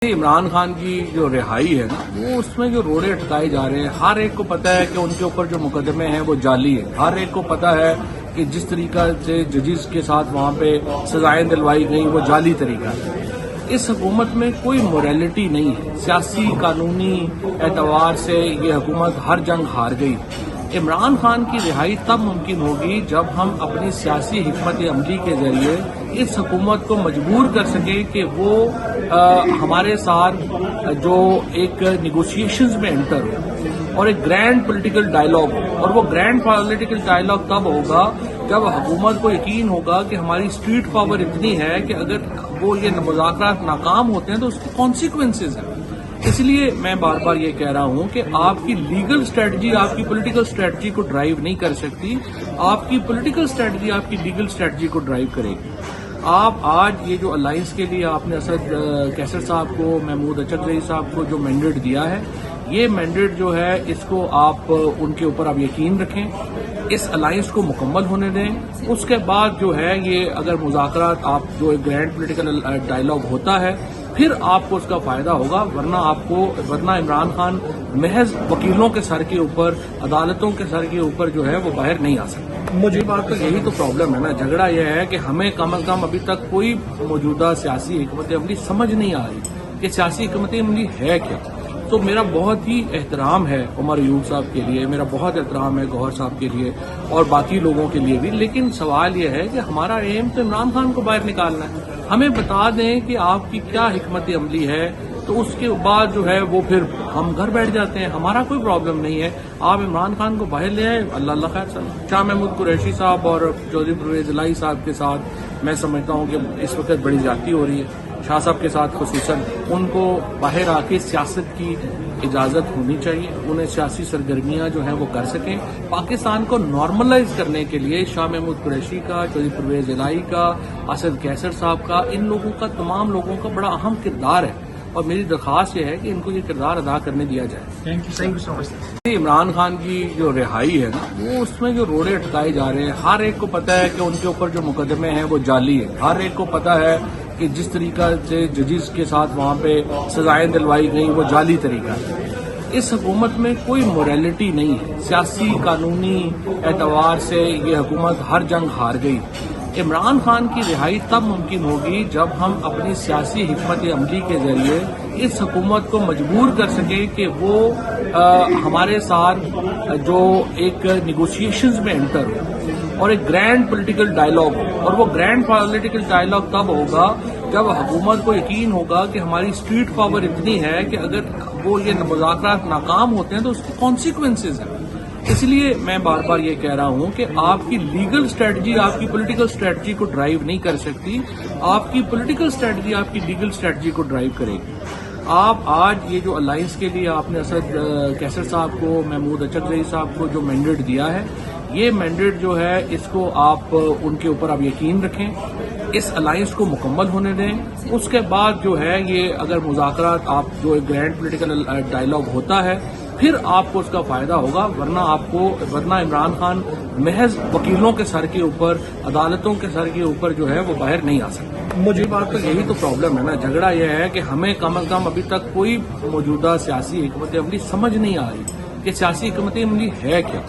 عمران خان کی جو رہائی ہے نا وہ اس میں جو روڑے اٹکائے جا رہے ہیں، ہر ایک کو پتا ہے کہ ان کے اوپر جو مقدمے ہیں وہ جعلی ہیں. ہر ایک کو پتا ہے کہ جس طریقہ سے ججز کے ساتھ وہاں پہ سزائیں دلوائی گئیں وہ جعلی طریقہ ہے. اس حکومت میں کوئی موریلٹی نہیں ہے. سیاسی قانونی اعتبار سے یہ حکومت ہر جنگ ہار گئی. عمران خان کی رہائی تب ممکن ہوگی جب ہم اپنی سیاسی حکمت عملی کے ذریعے اس حکومت کو مجبور کر سکیں کہ وہ ہمارے ساتھ جو ایک نیگوشیشنز میں انٹر ہو اور ایک گرینڈ پولیٹیکل ڈائلاگ ہو. اور وہ گرینڈ پولیٹیکل ڈائلاگ تب ہوگا جب حکومت کو یقین ہوگا کہ ہماری اسٹریٹ پاور اتنی ہے کہ اگر وہ یہ مذاکرات ناکام ہوتے ہیں تو اس کے کانسیکوینسز ہیں. اس لیے میں بار بار یہ کہہ رہا ہوں کہ آپ کی لیگل اسٹریٹجی آپ کی پولیٹیکل اسٹریٹجی کو ڈرائیو نہیں کر سکتی. آپ کی پولیٹیکل اسٹریٹجی آپ کی لیگل اسٹریٹجی کو ڈرائیو کرے گی. آپ آج یہ جو الائنس کے لیے آپ نے اسد کیسر صاحب کو، محمود اچکزئی صاحب کو جو مینڈیٹ دیا ہے، یہ مینڈیٹ جو ہے اس کو آپ ان کے اوپر آپ یقین رکھیں، اس الائنس کو مکمل ہونے دیں. اس کے بعد جو ہے یہ اگر مذاکرات آپ جو ایک گرینڈ پولیٹیکل ڈائلاگ ہوتا ہے پھر آپ کو اس کا فائدہ ہوگا، ورنہ عمران خان محض وکیلوں کے سر کے اوپر، عدالتوں کے سر کے اوپر جو ہے وہ باہر نہیں آ سکتا. مجھے بات تو یہی تو پرابلم ہے نا. جھگڑا یہ ہے کہ ہمیں کم از کم ابھی تک کوئی موجودہ سیاسی حکمت عملی سمجھ نہیں آ رہی کہ سیاسی حکمت عملی ہے کیا. تو میرا بہت ہی احترام ہے عمر ایوب صاحب کے لیے، میرا بہت احترام ہے گوہر صاحب کے لیے اور باقی لوگوں کے لیے بھی، لیکن سوال یہ ہے کہ ہمارا ایم تو عمران خان کو باہر نکالنا ہے. ہمیں بتا دیں کہ آپ کی کیا حکمت عملی ہے، تو اس کے بعد جو ہے وہ پھر ہم گھر بیٹھ جاتے ہیں. ہمارا کوئی پرابلم نہیں ہے. آپ عمران خان کو باہر لے آئے، اللہ خیر صاحب. شاہ محمود قریشی صاحب اور چودھری پرویز الہی صاحب کے ساتھ میں سمجھتا ہوں کہ اس وقت بڑی زیادتی ہو رہی ہے. شاہ صاحب کے ساتھ خصوصاً ان کو باہر آ کے سیاست کی اجازت ہونی چاہیے. انہیں سیاسی سرگرمیاں جو ہیں وہ کر سکیں. پاکستان کو نارملائز کرنے کے لیے شاہ محمود قریشی کا، چودھری پرویز الہی کا، اسد کیسر صاحب کا، ان لوگوں کا، تمام لوگوں کا بڑا اہم کردار ہے اور میری درخواست یہ ہے کہ ان کو یہ کردار ادا کرنے دیا جائے. تھینک یو سو مچ. عمران خان کی جو رہائی ہے نا وہ اس میں جو روڑے اٹکائے جا رہے ہیں، ہر ایک کو پتا ہے کہ ان کے اوپر جو مقدمے ہیں وہ جعلی ہیں. ہر ایک کو پتا ہے کہ جس طریقہ سے ججز کے ساتھ وہاں پہ سزائیں دلوائی گئیں وہ جعلی طریقہ ہے. اس حکومت میں کوئی موریلٹی نہیں ہے. سیاسی قانونی اعتبار سے یہ حکومت ہر جنگ ہار گئی. عمران خان کی رہائی تب ممکن ہوگی جب ہم اپنی سیاسی حکمت عملی کے ذریعے اس حکومت کو مجبور کر سکیں کہ وہ ہمارے ساتھ جو ایک نیگوشیشنز میں انٹر ہو اور ایک گرینڈ پولیٹیکل ڈائلاگ ہو. اور وہ گرینڈ پولیٹیکل ڈائلاگ تب ہوگا جب حکومت کو یقین ہوگا کہ ہماری اسٹریٹ پاور اتنی ہے کہ اگر وہ یہ مذاکرات ناکام ہوتے ہیں تو اس کے کانسیکوینسز ہیں. اس لیے میں بار بار یہ کہہ رہا ہوں کہ آپ کی لیگل اسٹریٹجی آپ کی پولیٹیکل اسٹریٹجی کو ڈرائیو نہیں کر سکتی. آپ کی پولیٹیکل اسٹریٹجی آپ کی لیگل اسٹریٹجی کو ڈرائیو کرے گی. آپ آج یہ جو الائنس کے لیے آپ نے اسد کیسر صاحب کو، محمود اچکزئی صاحب کو جو مینڈیٹ دیا ہے، یہ مینڈیٹ جو ہے اس کو آپ ان کے اوپر آپ یقین رکھیں، اس الائنس کو مکمل ہونے دیں. اس کے بعد جو ہے یہ اگر مذاکرات آپ جو ایک گرینڈ پولیٹیکل ڈائلاگ ہوتا ہے پھر آپ کو اس کا فائدہ ہوگا، ورنہ عمران خان محض وکیلوں کے سر کے اوپر، عدالتوں کے سر کے اوپر جو ہے وہ باہر نہیں آ سکتا. مجھے بات تو یہی تو پرابلم ہے نا. جھگڑا یہ ہے کہ ہمیں کم از کم ابھی تک کوئی موجودہ سیاسی حکمت عملی سمجھ نہیں آ رہی کہ سیاسی حکمت عملی ہے کیا.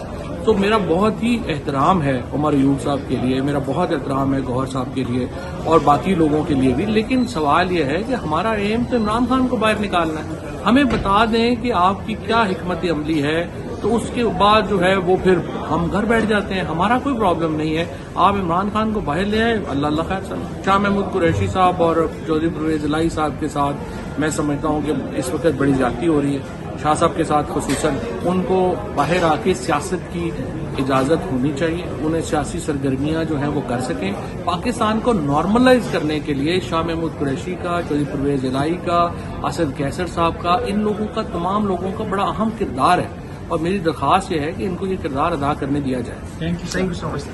تو میرا بہت ہی احترام ہے عمر ایوب صاحب کے لیے، میرا بہت احترام ہے گوہر صاحب کے لیے اور باقی لوگوں کے لیے بھی، لیکن سوال یہ ہے کہ ہمارا ایم تو عمران خان کو باہر نکالنا ہے. ہمیں بتا دیں کہ آپ کی کیا حکمت عملی ہے، تو اس کے بعد جو ہے وہ پھر ہم گھر بیٹھ جاتے ہیں. ہمارا کوئی پرابلم نہیں ہے. آپ عمران خان کو باہر لے آئے، اللہ خیر صاحب. شاہ محمود قریشی صاحب اور چودھری پرویز الہی صاحب کے ساتھ میں سمجھتا ہوں کہ اس وقت بڑی زیادتی ہو رہی ہے. شاہ صاحب کے ساتھ خصوصاً ان کو باہر آ کے سیاست کی اجازت ہونی چاہیے. انہیں سیاسی سرگرمیاں جو ہیں وہ کر سکیں. پاکستان کو نارملائز کرنے کے لیے شاہ محمود قریشی کا، چودھری پرویز الہی کا، اسد کیسر صاحب کا، ان لوگوں کا، تمام لوگوں کا بڑا اہم کردار ہے اور میری درخواست یہ ہے کہ ان کو یہ کردار ادا کرنے دیا جائے. Thank you so much.